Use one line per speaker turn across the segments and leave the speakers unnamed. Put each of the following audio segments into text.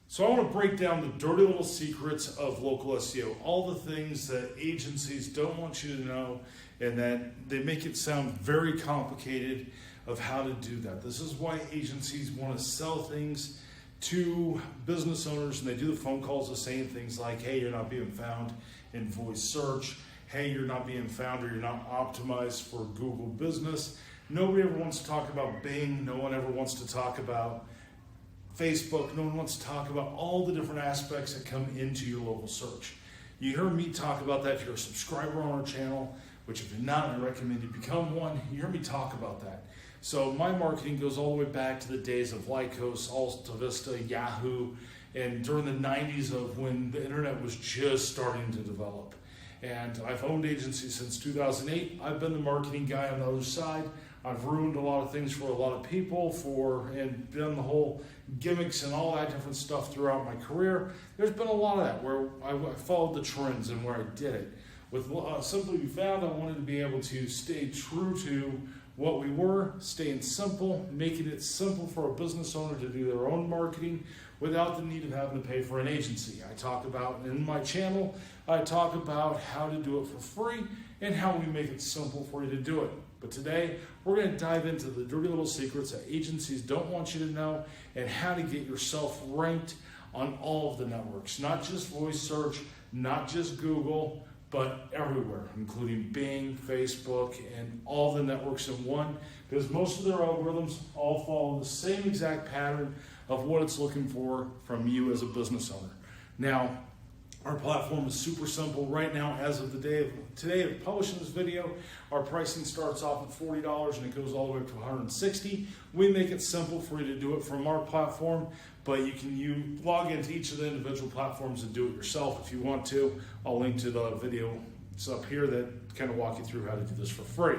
So I want to break down the dirty little secrets of local SEO, all the things that agencies don't want you to know and that they make it sound very complicated of how to do that. This is why agencies want to sell things to business owners and they do the phone calls of saying things like, hey, you're not being found in voice search. Hey, you're not being found or you're not optimized for Google business. Nobody ever wants to talk about Bing. No one ever wants to talk about Facebook. No one wants to talk about all the different aspects that come into your local search. You hear me talk about that if you're a subscriber on our channel, which if you're not, I recommend you become one. You hear me talk about that. So my marketing goes all the way back to the days of Lycos, Alta Vista, Yahoo, and during the 90s of when the internet was just starting to develop. And I've owned agencies since 2008. I've been the marketing guy on the other side. I've ruined a lot of things for a lot of people and done the whole gimmicks and all that different stuff throughout my career. There's been a lot of that where I followed the trends and where I did it. With Simply Be Found, I wanted to be able to stay true to what we were, staying simple, making it simple for a business owner to do their own marketing without the need of having to pay for an agency. I talk about, in my channel, I talk about how to do it for free and how we make it simple for you to do it. But today, we're going to dive into the dirty little secrets that agencies don't want you to know and how to get yourself ranked on all of the networks, not just voice search, not just Google, but everywhere, including Bing, Facebook, and all the networks in one, because most of their algorithms all follow the same exact pattern of what it's looking for from you as a business owner. Now, our platform is super simple right now. As of the day of today of publishing this video, our pricing starts off at $40 and it goes all the way up to $160. We make it simple for you to do it from our platform, but you log into each of the individual platforms and do it yourself if you want to. I'll link to the video it's up here that kind of walk you through how to do this for free.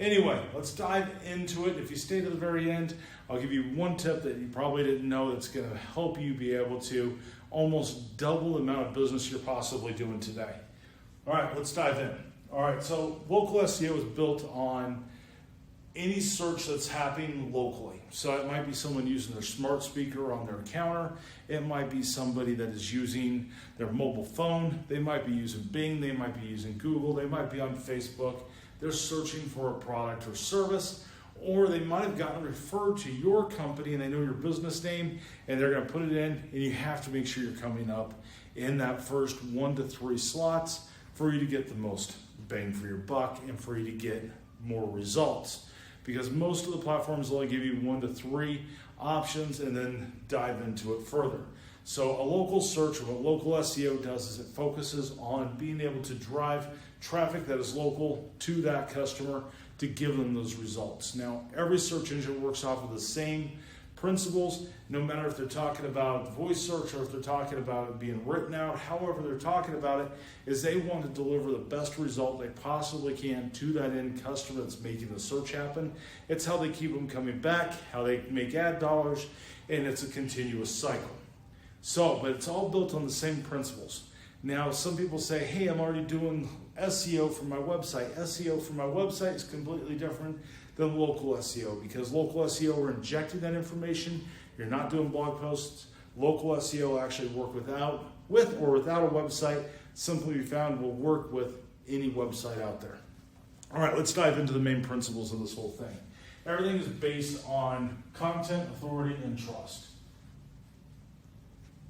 Anyway, let's dive into it. If you stay to the very end, I'll give you one tip that you probably didn't know that's going to help you be able to almost double the amount of business you're possibly doing today. All right, let's dive in. All right, so local SEO is built on any search that's happening locally. So it might be someone using their smart speaker on their counter. It might be somebody that is using their mobile phone. They might be using Bing. They might be using Google. They might be on Facebook. They're searching for a product or service, or they might have gotten referred to your company and they know your business name and they're going to put it in, and you have to make sure you're coming up in that first 1 to 3 slots for you to get the most bang for your buck and for you to get more results. Because most of the platforms only give you 1 to 3 options and then dive into it further. So a local search, or what local SEO does, is it focuses on being able to drive traffic that is local to that customer to give them those results. Now, every search engine works off of the same principles, no matter if they're talking about voice search or if they're talking about it being written out. However they're talking about it is they want to deliver the best result they possibly can to that end customer that's making the search happen. It's how they keep them coming back, how they make ad dollars, and it's a continuous cycle. So, but it's all built on the same principles. Now, some people say, hey, I'm already doing SEO for my website. SEO for my website is completely different than local SEO, because local SEO, we're injecting that information. You're not doing blog posts. Local SEO actually work with or without a website. Simply Be Found will work with any website out there. All right, let's dive into the main principles of this whole thing. Everything is based on content, authority, and trust.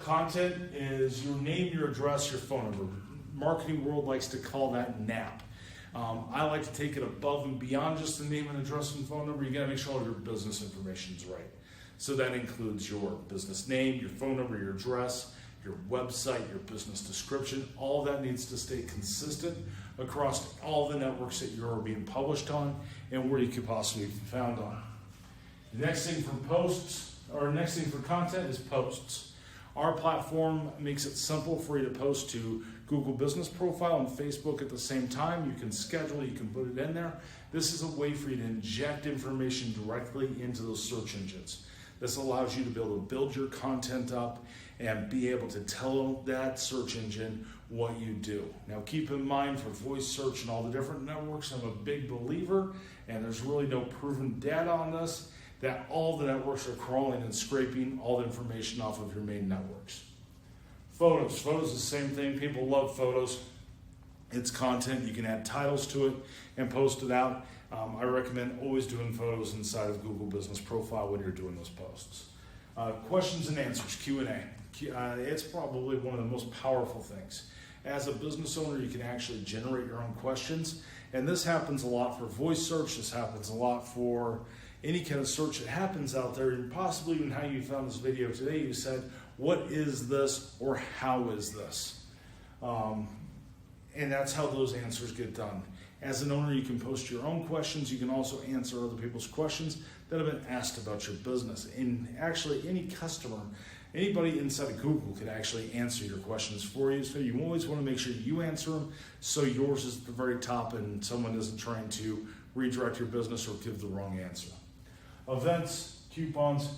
Content is your name, your address, your phone number. Marketing world likes to call that NAP. I like to take it above and beyond just the name and address and phone number. You got to make sure all your business information is right. So that includes your business name, your phone number, your address, your website, your business description. All that needs to stay consistent across all the networks that you're being published on and where you could possibly be found on. The next thing for content is posts. Our platform makes it simple for you to post to Google Business Profile and Facebook at the same time. You can schedule, you can put it in there. This is a way for you to inject information directly into those search engines. This allows you to be able to build your content up and be able to tell that search engine what you do. Now keep in mind, for voice search and all the different networks, I'm a big believer, and there's really no proven data on this, that all the networks are crawling and scraping all the information off of your main networks. Photos. Photos is the same thing. People love photos. It's content. You can add titles to it and post it out. I recommend always doing photos inside of Google Business Profile when you're doing those posts. Questions and answers, Q&A. It's probably one of the most powerful things. As a business owner, you can actually generate your own questions. And this happens a lot for voice search. This happens a lot for any kind of search that happens out there. And possibly even how you found this video today, you said, what is this or how is this? And that's how those answers get done. As an owner, you can post your own questions. You can also answer other people's questions that have been asked about your business. And actually, any customer, anybody inside of Google can actually answer your questions for you. So you always want to make sure you answer them so yours is at the very top and someone isn't trying to redirect your business or give the wrong answer. Events, coupons,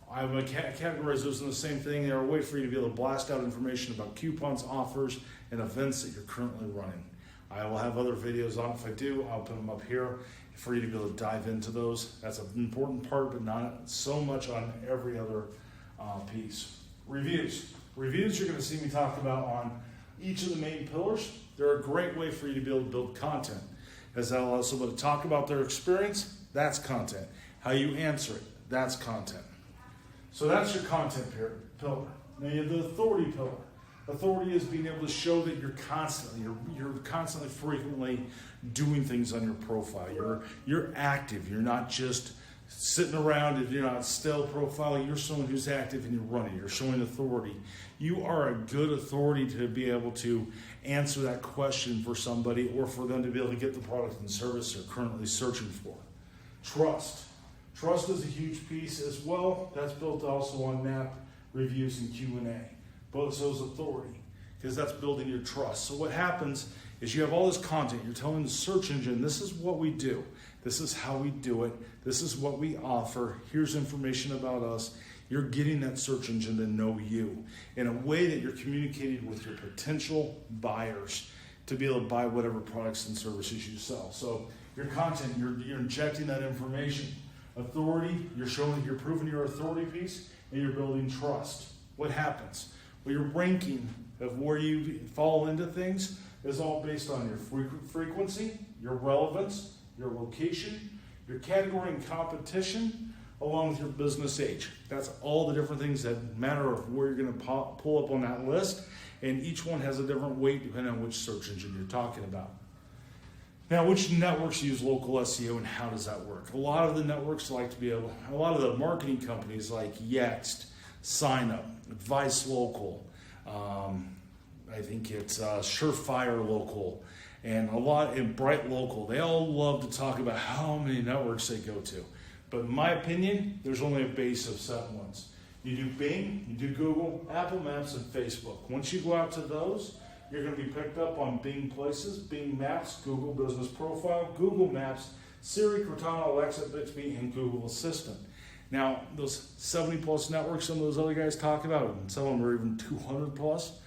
I would categorize those in the same thing. They're a way for you to be able to blast out information about coupons, offers, and events that you're currently running. I will have other videos on. If I do, I'll put them up here for you to be able to dive into those. That's an important part, but not so much on every other piece. Reviews. Reviews you're going to see me talk about on each of the main pillars. They're a great way for you to be able to build content. As that allows someone to talk about their experience, that's content. How you answer it, that's content. So that's your content pillar. Now you have the authority pillar. Authority is being able to show that you're constantly frequently doing things on your profile. You're active. You're not just sitting around and you're not still profiling. You're someone who's active and you're running. You're showing authority. You are a good authority to be able to answer that question for somebody or for them to be able to get the product and service they're currently searching for. Trust. Trust is a huge piece as well. That's built also on map, reviews, and Q&A. Both of those authority, because that's building your trust. So what happens is you have all this content. You're telling the search engine, this is what we do. This is how we do it. This is what we offer. Here's information about us. You're getting that search engine to know you in a way that you're communicating with your potential buyers to be able to buy whatever products and services you sell. So your content, you're injecting that information. Authority, you're proving your authority piece, and you're building trust. What happens? Well, your ranking of where you fall into things is all based on your frequency, your relevance, your location, your category and competition, along with your business age. That's all the different things that matter of where you're going to pull up on that list, and each one has a different weight depending on which search engine you're talking about. Now, which networks use local SEO and how does that work? A lot of the networks a lot of the marketing companies like Yext, SignUp, Advice Local, I think it's Surefire Local, and Bright Local. They all love to talk about how many networks they go to. But in my opinion, there's only a base of 7 ones. You do Bing, you do Google, Apple Maps, and Facebook. Once you go out to those, you're going to be picked up on Bing Places, Bing Maps, Google Business Profile, Google Maps, Siri, Cortana, Alexa, Bixby, and Google Assistant. Now, those 70 plus networks some of those other guys talk about, and some of them are even 200 plus,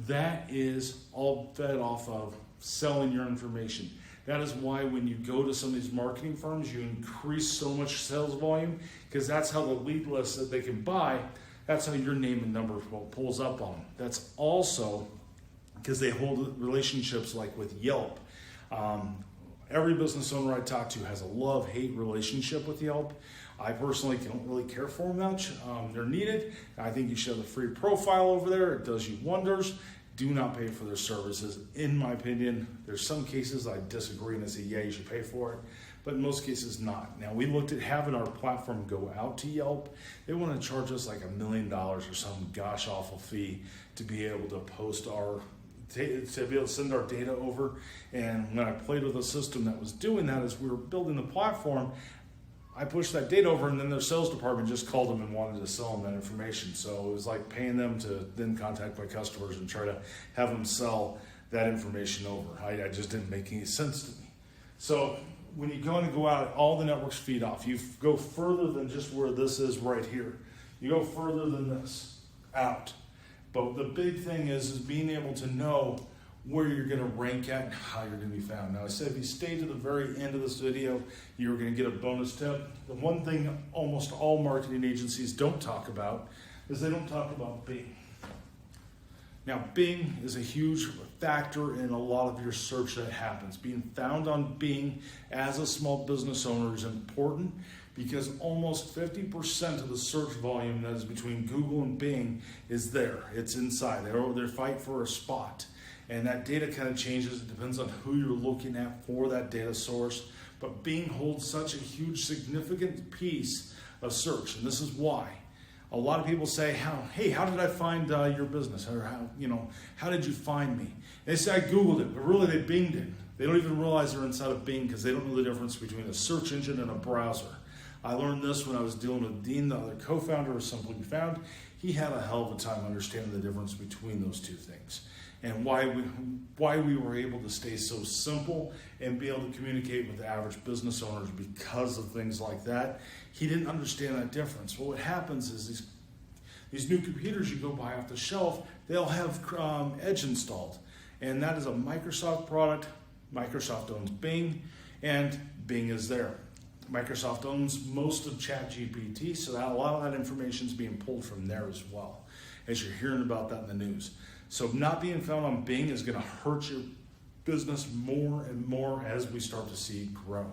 that is all fed off of selling your information. That is why when you go to some of these marketing firms, you increase so much sales volume, because that's how the lead list that they can buy, that's how your name and number pulls up on them. That's also because they hold relationships like with Yelp. Every business owner I talk to has a love-hate relationship with Yelp. I personally don't really care for them much. They're needed. I think you should have a free profile over there. It does you wonders. Do not pay for their services. In my opinion, there's some cases I disagree and I say, yeah, you should pay for it. But in most cases, not. Now, we looked at having our platform go out to Yelp. They want to charge us like $1 million or some gosh awful fee to be able to post to be able to send our data over. And when I played with a system that was doing that as we were building the platform, I pushed that data over, and then their sales department just called them and wanted to sell them that information. So it was like paying them to then contact my customers and try to have them sell that information over. I just didn't make any sense to me. So when you go out, all the networks feed off. You go further than just where this is right here. You go further than this out. But the big thing is being able to know where you're going to rank at and how you're going to be found. Now, I said if you stay to the very end of this video, you're going to get a bonus tip. The one thing almost all marketing agencies don't talk about is they don't talk about Bing. Now, Bing is a huge factor in a lot of your search that happens. Being found on Bing as a small business owner is important because almost 50% of the search volume that is between Google and Bing is there. It's inside. They're fighting for a spot. And that data kind of changes. It depends on who you're looking at for that data source. But Bing holds such a huge, significant piece of search. And this is why. A lot of people say, hey, how did I find your business? Or how did you find me? They say, I Googled it, but really they Binged it. They don't even realize they're inside of Bing because they don't know the difference between a search engine and a browser. I learned this when I was dealing with Dean, the other co-founder of Simply Be Found. He had a hell of a time understanding the difference between those two things and why we were able to stay so simple and be able to communicate with the average business owners because of things like that. He didn't understand that difference. Well, what happens is these new computers you go buy off the shelf, they'll have Edge installed. And that is a Microsoft product. Microsoft owns Bing, and Bing is there. Microsoft owns most of ChatGPT, so that a lot of that information is being pulled from there as well, as you're hearing about that in the news. So not being found on Bing is going to hurt your business more and more as we start to see it grow.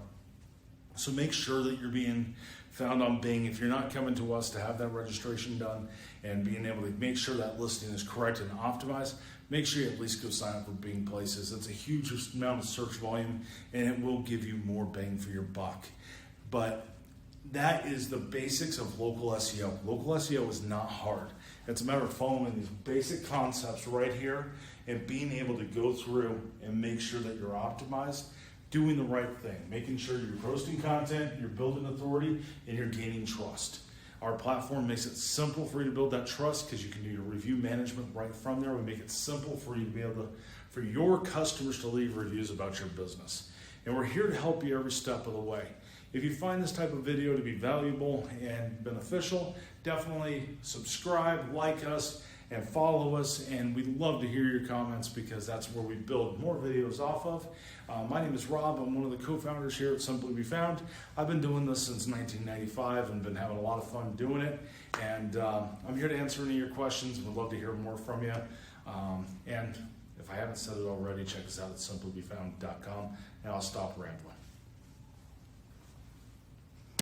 So make sure that you're being found on Bing. If you're not coming to us to have that registration done and being able to make sure that listing is correct and optimized, make sure you at least go sign up for Bing Places. It's a huge amount of search volume and it will give you more bang for your buck. But that is the basics of local SEO. Local SEO is not hard. It's a matter of following these basic concepts right here and being able to go through and make sure that you're optimized, doing the right thing, making sure you're posting content, you're building authority, and you're gaining trust. Our platform makes it simple for you to build that trust because you can do your review management right from there. We make it simple for you to be able to, for your customers to leave reviews about your business. And we're here to help you every step of the way. If you find this type of video to be valuable and beneficial, definitely subscribe, like us, and follow us. And we'd love to hear your comments because that's where we build more videos off of. My name is Rob. I'm one of the co-founders here at Simply Be Found. I've been doing this since 1995 and been having a lot of fun doing it. And I'm here to answer any of your questions. We'd love to hear more from you. And if I haven't said it already, check us out at simplybefound.com, and I'll stop rambling.